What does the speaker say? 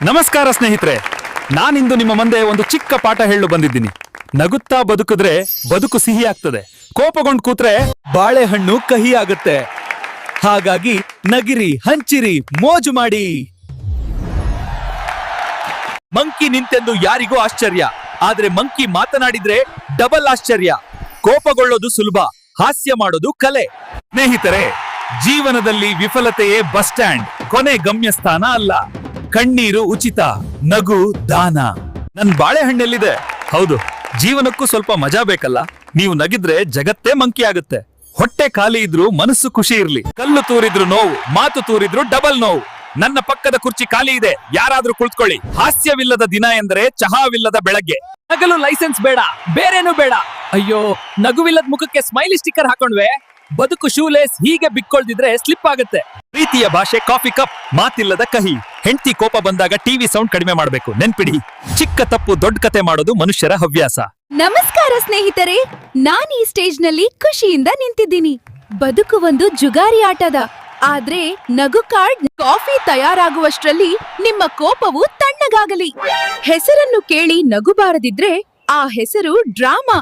ನಮಸ್ಕಾರ ಸ್ನೇಹಿತರೆ, ನಾನಿಂದು ನಿಮ್ಮ ಮುಂದೆ ಒಂದು ಚಿಕ್ಕ ಪಾಠ ಹೇಳಲು ಬಂದಿದ್ದೀನಿ. ನಗುತ್ತಾ ಬದುಕಿದ್ರೆ ಬದುಕು ಸಿಹಿ ಆಗ್ತದೆ, ಕೋಪಗೊಂಡು ಕೂತ್ರೆ ಬಾಳೆಹಣ್ಣು ಕಹಿ ಆಗುತ್ತೆ. ಹಾಗಾಗಿ ನಗಿರಿ, ಹಂಚಿರಿ, ಮೋಜು ಮಾಡಿ. ಮಂಕಿ ನಿಂತೆಂದು ಯಾರಿಗೂ ಆಶ್ಚರ್ಯ, ಆದ್ರೆ ಮಂಕಿ ಮಾತನಾಡಿದ್ರೆ ಡಬಲ್ ಆಶ್ಚರ್ಯ. ಕೋಪಗೊಳ್ಳೋದು ಸುಲಭ, ಹಾಸ್ಯ ಮಾಡೋದು ಕಲೆ. ಸ್ನೇಹಿತರೆ, ಜೀವನದಲ್ಲಿ ವಿಫಲತೆಯೇ ಬಸ್ ಸ್ಟ್ಯಾಂಡ್, ಕೊನೆ ಗಮ್ಯಸ್ಥಾನ ಅಲ್ಲ. ಕಣ್ಣೀರು ಉಚಿತ, ನಗು ದಾನ. ನನ್ ಬಾಳೆಹಣ್ಣೆಲ್ಲಿದೆ? ಹೌದು, ಜೀವನಕ್ಕೂ ಸ್ವಲ್ಪ ಮಜಾ ಬೇಕಲ್ಲ. ನೀವು ನಗಿದ್ರೆ ಜಗತ್ತೇ ಮಂಕಿ ಆಗುತ್ತೆ. ಹೊಟ್ಟೆ ಖಾಲಿ ಇದ್ರು ಮನಸ್ಸು ಖುಷಿ ಇರ್ಲಿ. ಕಲ್ಲು ತೂರಿದ್ರು ನೋವು, ಮಾತು ತೂರಿದ್ರು ಡಬಲ್ ನೋವು. ನನ್ನ ಪಕ್ಕದ ಕುರ್ಚಿ ಖಾಲಿ ಇದೆ, ಯಾರಾದ್ರೂ ಕುಳಿತುಕೊಳ್ಳಿ. ಹಾಸ್ಯವಿಲ್ಲದ ದಿನ ಎಂದರೆ ಚಹಾವಿಲ್ಲದ ಬೆಳಗ್ಗೆ. ನಗಲು ಲೈಸೆನ್ಸ್ ಬೇಡ, ಬೇರೇನೂ ಬೇಡ. ಅಯ್ಯೋ, ನಗುವಿಲ್ಲದ ಮುಖಕ್ಕೆ ಸ್ಮೈಲಿ ಸ್ಟಿಕ್ಕರ್ ಹಾಕೊಂಡ್ವೆ. ಬದುಕು ಶೂಲೇಸ್ ಹೀಗೆ ಬಿಕ್ಕೊಳ್ದಿದ್ರೆ ಸ್ಲಿಪ್ ಆಗುತ್ತೆ. ಪ್ರೀತಿಯ ಭಾಷೆ ಕಾಫಿ ಕಪ್, ಮಾತಿಲ್ಲದ ಕಹಿ. ಹೆಂಡತಿ ಕೋಪ ಬಂದಾಗ ಟಿವಿ ಸೌಂಡ್ ಕಡಿಮೆ ಮಾಡಬೇಕು, ನೆನ್ಪಿಡಿ. ಚಿಕ್ಕ ತಪ್ಪು ದೊಡ್ಡ ಕತೆ ಮಾಡೋದು ಮನುಷ್ಯರ ಹವ್ಯಾಸ. ನಮಸ್ಕಾರ ಸ್ನೇಹಿತರೆ, ನಾನ್ ಈ ಸ್ಟೇಜ್ ನಲ್ಲಿ ಖುಷಿಯಿಂದ ನಿಂತಿದ್ದೀನಿ. ಬದುಕು ಒಂದು ಜುಗಾರಿ ಆಟದ, ಆದ್ರೆ ನಗು ಕಾರ್ಡ್ ಕಾಫಿ ತಯಾರಾಗುವಷ್ಟರಲ್ಲಿ ನಿಮ್ಮ ಕೋಪವು ತಣ್ಣಗಾಗಲಿ. ಹೆಸರನ್ನು ಕೇಳಿ ನಗು ಬಾರದಿದ್ರೆ ಆ ಹೆಸರು ಡ್ರಾಮಾ.